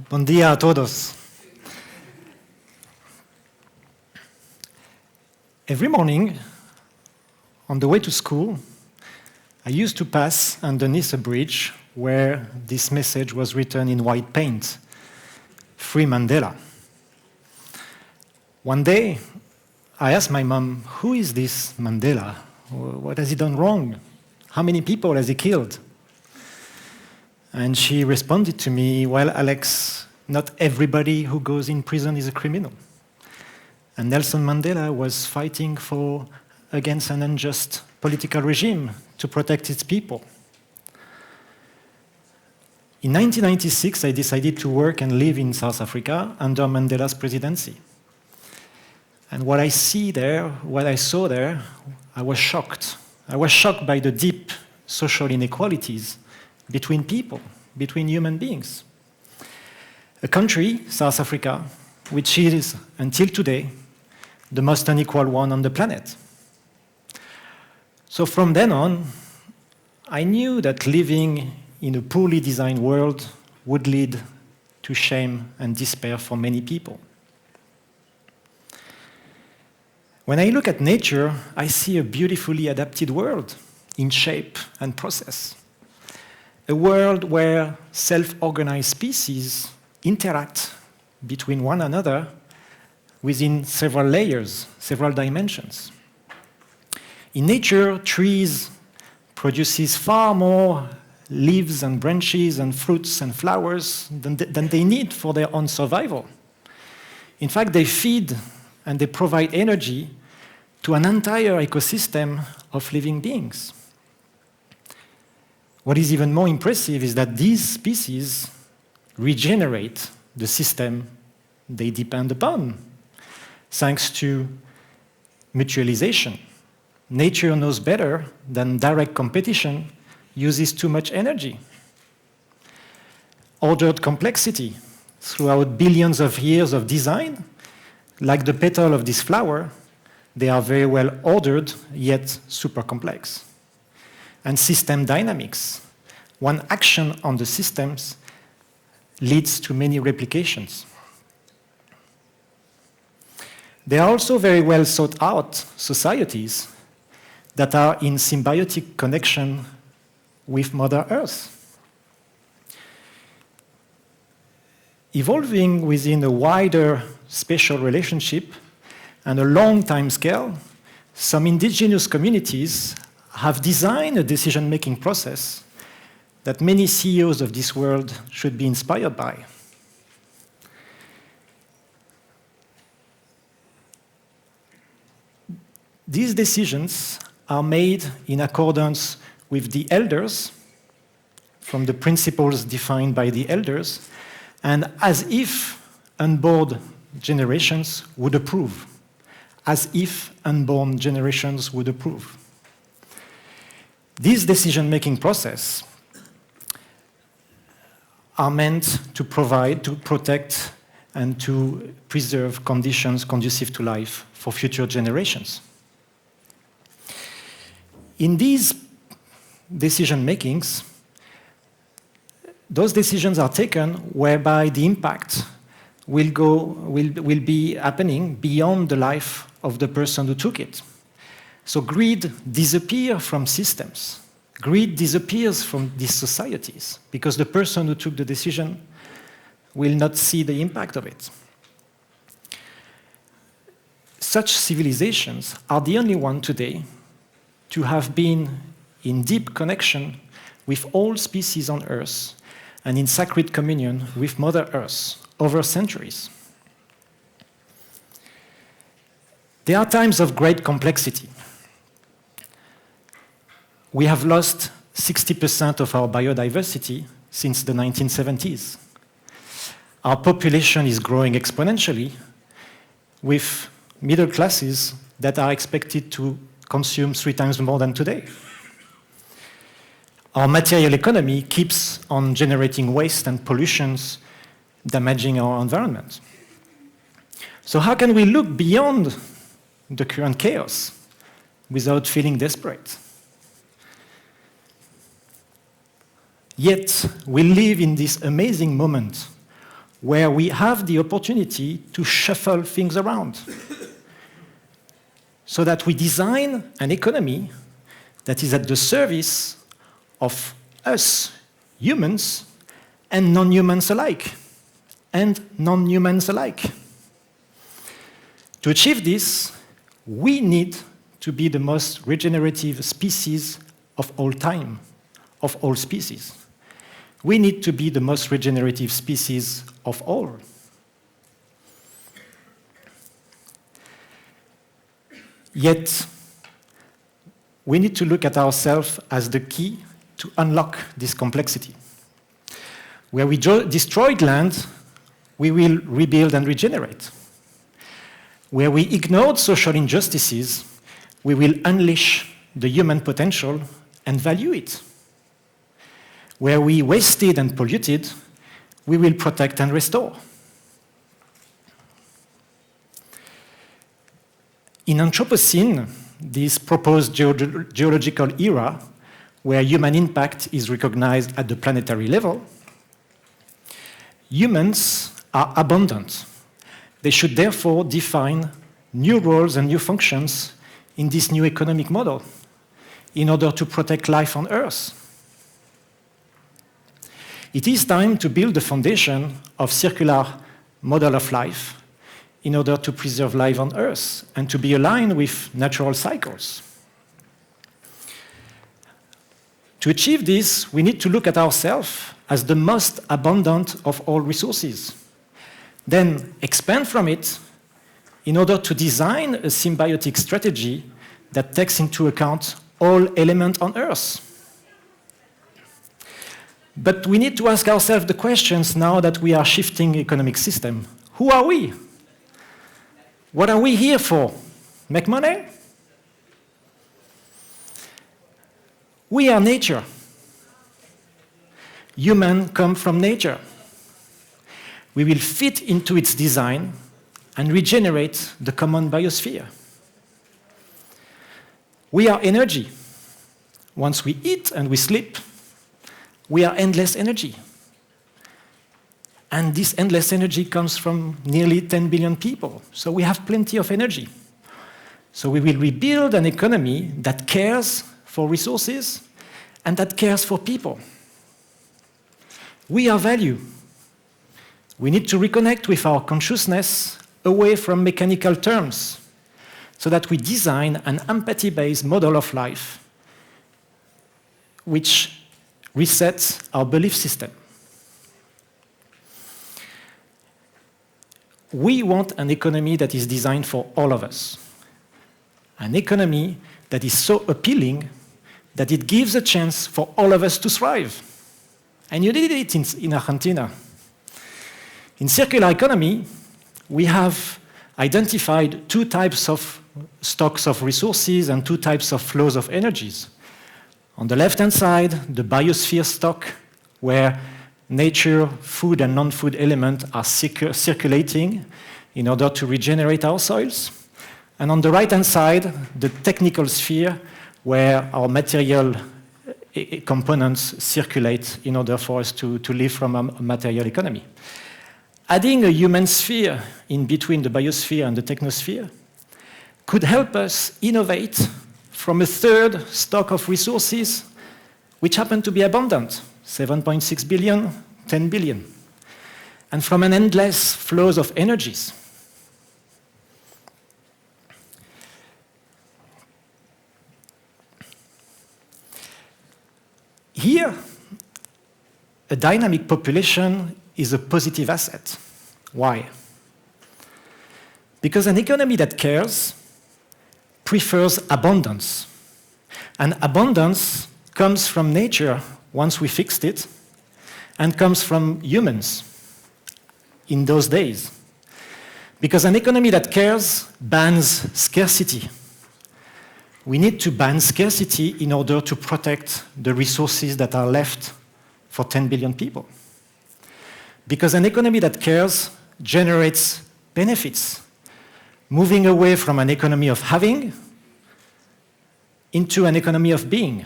Buen día a todos. Every morning, on the way to school, I used to pass underneath a bridge where this message was written in white paint, Free Mandela. One day, I asked my mom, who is this Mandela? What has he done wrong? How many people has he killed? And she responded to me, well, Alex, not everybody who goes in prison is a criminal. And Nelson Mandela was fighting against an unjust political regime to protect its people. In 1996, I decided to work and live in South Africa under Mandela's presidency. And what I saw there, I was shocked. I was shocked by the deep social inequalities between people, between human beings. A country, South Africa, which is, until today, the most unequal one on the planet. So from then on, I knew that living in a poorly designed world would lead to shame and despair for many people. When I look at nature, I see a beautifully adapted world in shape and process. A world where self-organized species interact between one another within several layers, several dimensions. In nature, trees produce far more leaves and branches and fruits and flowers than they need for their own survival. In fact, they feed and they provide energy to an entire ecosystem of living beings. What is even more impressive is that these species regenerate the system they depend upon, thanks to mutualization. Nature knows better than direct competition uses too much energy. Ordered complexity throughout billions of years of design, like the petal of this flower, they are very well ordered, yet super complex. And system dynamics. One action on the systems leads to many replications. There are also very well thought out societies that are in symbiotic connection with Mother Earth. Evolving within a wider spatial relationship and a long time scale, some indigenous communities have designed a decision-making process that many CEOs of this world should be inspired by. These decisions are made in accordance with the elders, from the principles defined by the elders, and as if unborn generations would approve. As if unborn generations would approve. These decision-making processes are meant to provide, to protect, and to preserve conditions conducive to life for future generations. In these decision-makings, those decisions are taken whereby the impact will be happening beyond the life of the person who took it. So greed disappears from systems. Greed disappears from these societies because the person who took the decision will not see the impact of it. Such civilizations are the only one today to have been in deep connection with all species on Earth and in sacred communion with Mother Earth over centuries. There are times of great complexity. We have lost 60% of our biodiversity since the 1970s. Our population is growing exponentially with middle classes that are expected to consume 3 times more than today. Our material economy keeps on generating waste and pollutions, damaging our environment. So how can we look beyond the current chaos without feeling desperate? Yet we live in this amazing moment where we have the opportunity to shuffle things around so that we design an economy that is at the service of us, humans, and non-humans alike. To achieve this, we need to be the most regenerative species of all time, of all species. We need to be the most regenerative species of all. Yet, we need to look at ourselves as the key to unlock this complexity. Where we destroyed land, we will rebuild and regenerate. Where we ignored social injustices, we will unleash the human potential and value it. Where we wasted and polluted, we will protect and restore. In Anthropocene, this proposed geological era, where human impact is recognized at the planetary level, humans are abundant. They should therefore define new roles and new functions in this new economic model in order to protect life on Earth. It is time to build the foundation of circular model of life in order to preserve life on Earth and to be aligned with natural cycles. To achieve this, we need to look at ourselves as the most abundant of all resources, then expand from it in order to design a symbiotic strategy that takes into account all elements on Earth. But we need to ask ourselves the questions now that we are shifting economic system. Who are we? What are we here for? Make money? We are nature. Humans come from nature. We will fit into its design and regenerate the common biosphere. We are energy. Once we eat and we sleep, we are endless energy. And this endless energy comes from nearly 10 billion people. So we have plenty of energy. So we will rebuild an economy that cares for resources and that cares for people. We are value. We need to reconnect with our consciousness away from mechanical terms so that we design an empathy-based model of life which resets our belief system. We want an economy that is designed for all of us. An economy that is so appealing that it gives a chance for all of us to thrive. And you did it in Argentina. In circular economy, we have identified two types of stocks of resources and two types of flows of energies. On the left-hand side, the biosphere stock, where nature, food, and non-food elements are circulating in order to regenerate our soils. And on the right-hand side, the technical sphere, where our material components circulate in order for us to live from a material economy. Adding a human sphere in between the biosphere and the technosphere could help us innovate from a third stock of resources which happen to be abundant, 7.6 billion, 10 billion, and from an endless flows of energies. Here, a dynamic population is a positive asset. Why? Because an economy that cares prefers abundance. And abundance comes from nature once we fixed it, and comes from humans in those days. Because an economy that cares bans scarcity. We need to ban scarcity in order to protect the resources that are left for 10 billion people. Because an economy that cares generates benefits, moving away from an economy of having into an economy of being,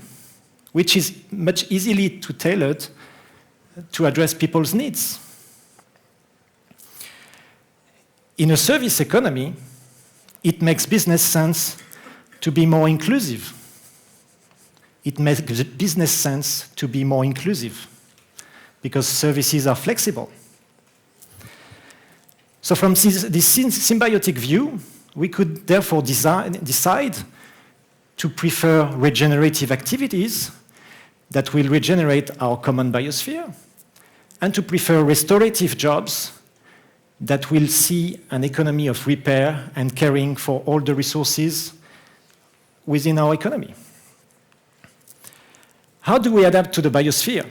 which is much easily tailored to address people's needs. In a service economy, it makes business sense to be more inclusive. It makes business sense to be more inclusive because services are flexible. So from this symbiotic view, we could therefore decide to prefer regenerative activities that will regenerate our common biosphere, and to prefer restorative jobs that will see an economy of repair and caring for all the resources within our economy. How do we adapt to the biosphere?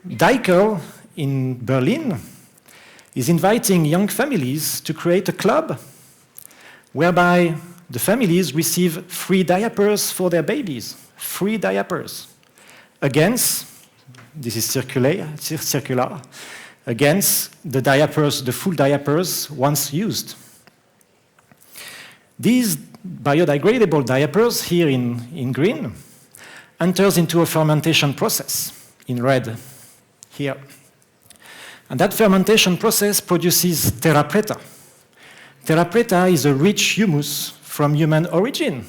Deichel in Berlin is inviting young families to create a club whereby the families receive free diapers for their babies, free diapers, against, this is circular, against the diapers, the full diapers once used. These biodegradable diapers, here in green, enters into a fermentation process, in red, here. And that fermentation process produces terra preta. Terra preta is a rich humus from human origin.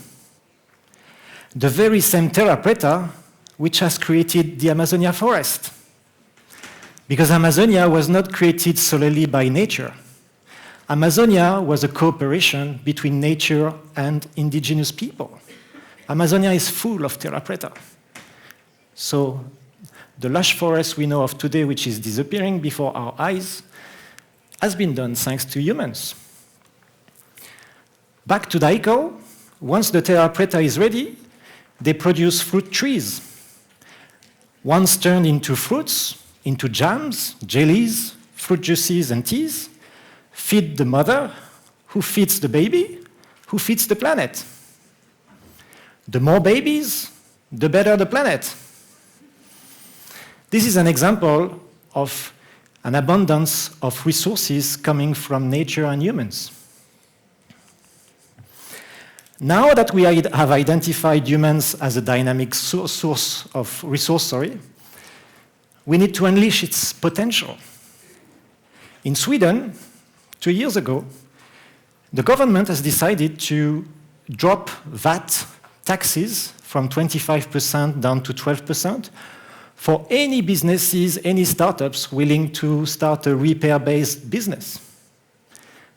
The very same terra preta which has created the Amazonia forest. Because Amazonia was not created solely by nature. Amazonia was a cooperation between nature and indigenous people. Amazonia is full of terra preta. So the lush forest we know of today, which is disappearing before our eyes, has been done thanks to humans. Back to Deichel, once the terra preta is ready, they produce fruit trees. Once turned into fruits, into jams, jellies, fruit juices, and teas, feed the mother, who feeds the baby, who feeds the planet. The more babies, the better the planet. This is an example of an abundance of resources coming from nature and humans. Now that we have identified humans as a dynamic source of resource, we need to unleash its potential. In Sweden, 2 years ago, the government has decided to drop VAT taxes from 25% down to 12% for any businesses, any startups willing to start a repair-based business.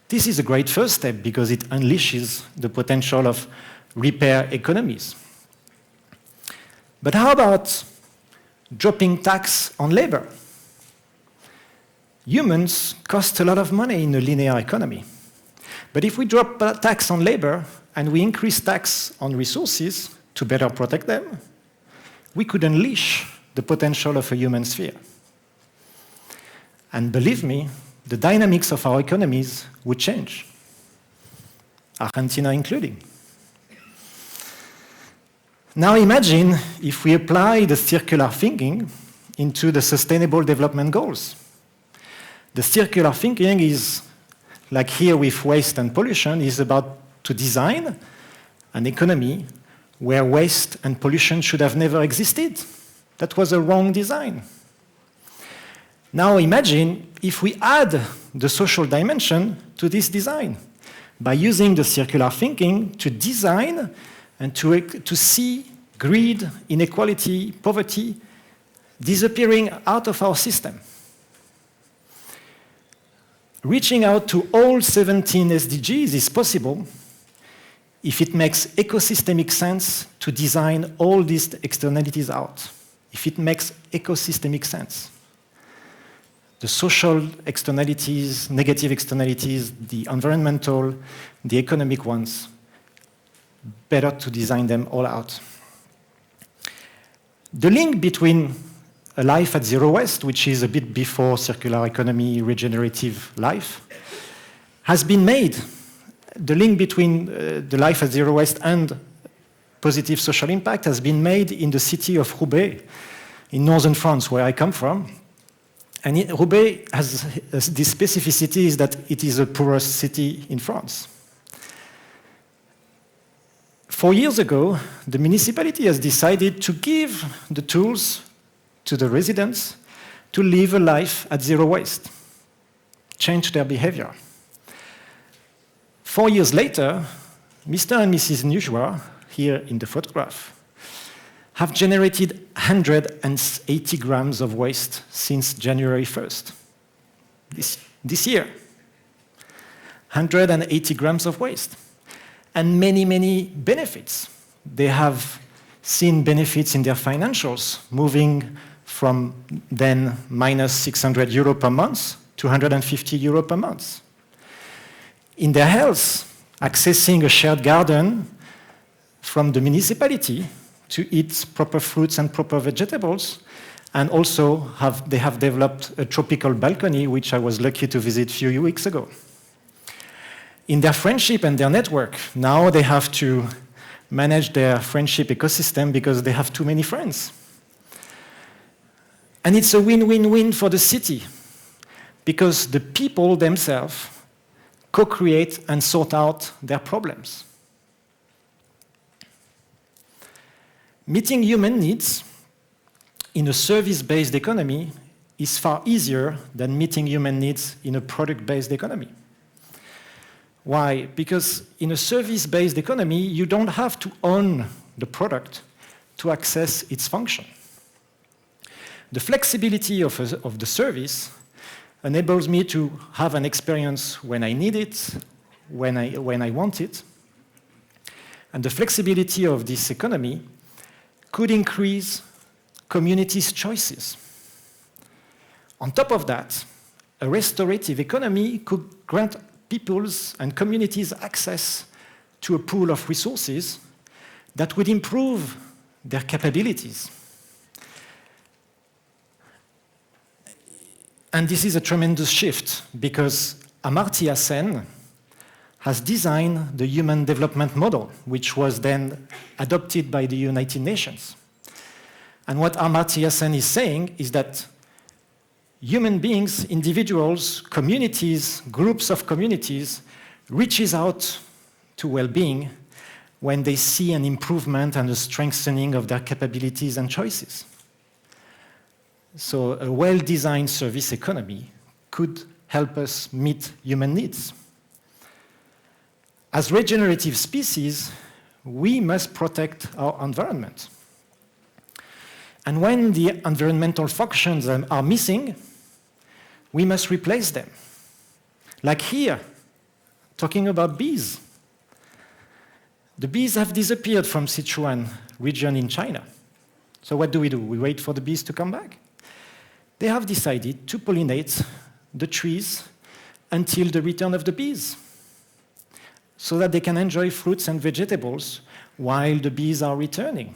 This is a great first step because it unleashes the potential of repair economies. But how about dropping tax on labor? Humans cost a lot of money in a linear economy. But if we drop tax on labor and we increase tax on resources to better protect them, we could unleash the potential of a human sphere. And believe me, the dynamics of our economies would change, Argentina including. Now imagine if we apply the circular thinking into the Sustainable Development Goals. The circular thinking is, like here with waste and pollution, is about to design an economy where waste and pollution should have never existed. That was a wrong design. Now imagine if we add the social dimension to this design by using the circular thinking to design and to see greed, inequality, poverty disappearing out of our system. Reaching out to all 17 SDGs is possible if it makes ecosystemic sense to design all these externalities out, if it makes ecosystemic sense. The social externalities, negative externalities, the environmental, the economic ones, better to design them all out. The link between a life at zero waste, which is a bit before circular economy, regenerative life, has been made. The link between the life at zero waste and positive social impact has been made in the city of Roubaix, in northern France, where I come from. And Roubaix has this specificity is that it is the poorest city in France. 4 years ago, the municipality has decided to give the tools to the residents to live a life at zero waste. change their behavior. 4 years later, Mr. and Mrs. Nujoa, here in the photograph, have generated 180 grams of waste since January 1st, this year. 180 grams of waste. And many, many benefits. They have seen benefits in their financials, moving from then minus 600 euro per month to 150 euro per month. In their health, accessing a shared garden from the municipality to eat proper fruits and proper vegetables, and also they have developed a tropical balcony, which I was lucky to visit a few weeks ago. In their friendship and their network, now they have to manage their friendship ecosystem because they have too many friends. And it's a win-win-win for the city, because the people themselves co-create and sort out their problems. Meeting human needs in a service-based economy is far easier than meeting human needs in a product-based economy. Why? Because in a service-based economy, you don't have to own the product to access its function. The flexibility of the service enables me to have an experience when I need it, when I want it. And the flexibility of this economy could increase communities' choices. On top of that, a restorative economy could grant people's and communities access to a pool of resources that would improve their capabilities. And this is a tremendous shift because Amartya Sen has designed the Human Development Model, which was then adopted by the United Nations. And what Amartya Sen is saying is that human beings, individuals, communities, groups of communities, reaches out to well-being when they see an improvement and a strengthening of their capabilities and choices. So a well-designed service economy could help us meet human needs. As regenerative species, we must protect our environment. And when the environmental functions are missing, we must replace them. Like here, talking about bees. The bees have disappeared from Sichuan region in China. So what do? We wait for the bees to come back? They have decided to pollinate the trees until the return of the bees, so that they can enjoy fruits and vegetables while the bees are returning.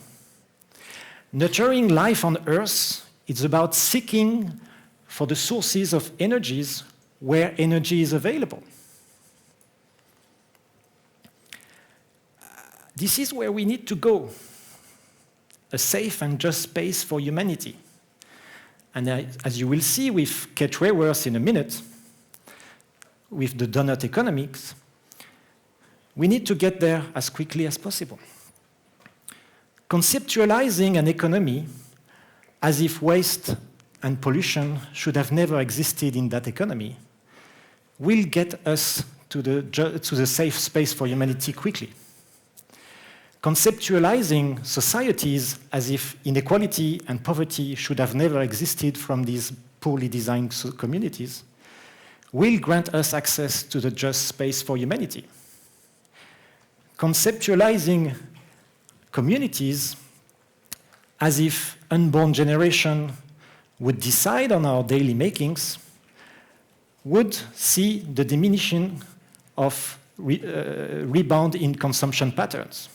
Nurturing life on Earth is about seeking for the sources of energies where energy is available. This is where we need to go, a safe and just space for humanity. And as you will see with Kate Raworth in a minute, with the donut economics, we need to get there as quickly as possible. Conceptualizing an economy as if waste and pollution should have never existed in that economy will get us to the safe space for humanity quickly. Conceptualizing societies as if inequality and poverty should have never existed from these poorly designed communities will grant us access to the just space for humanity. Conceptualizing communities as if unborn generation would decide on our daily makings would see the diminishing of rebound in consumption patterns.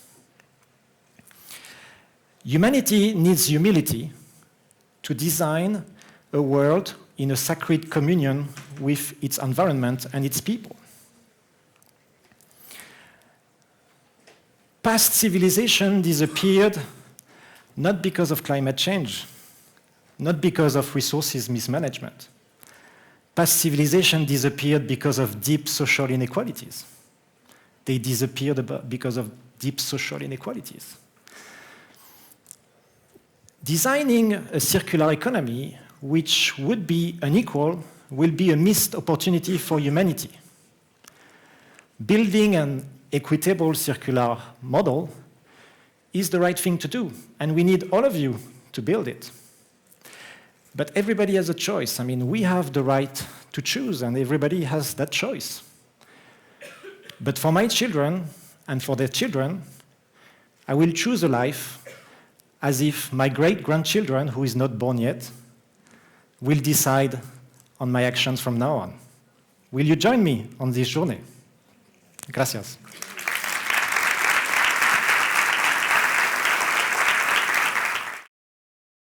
Humanity needs humility to design a world in a sacred communion with its environment and its people. Past civilization disappeared not because of climate change, not because of resources mismanagement. Past civilization disappeared because of deep social inequalities. They disappeared because of deep social inequalities. Designing a circular economy which would be unequal will be a missed opportunity for humanity. Building an equitable circular model is the right thing to do, and we need all of you to build it. But everybody has a choice. I mean, we have the right to choose, and everybody has that choice. But for my children, and for their children, I will choose a life as if my great-grandchildren, who is not born yet, will decide on my actions from now on. Will you join me on this journey? Gracias.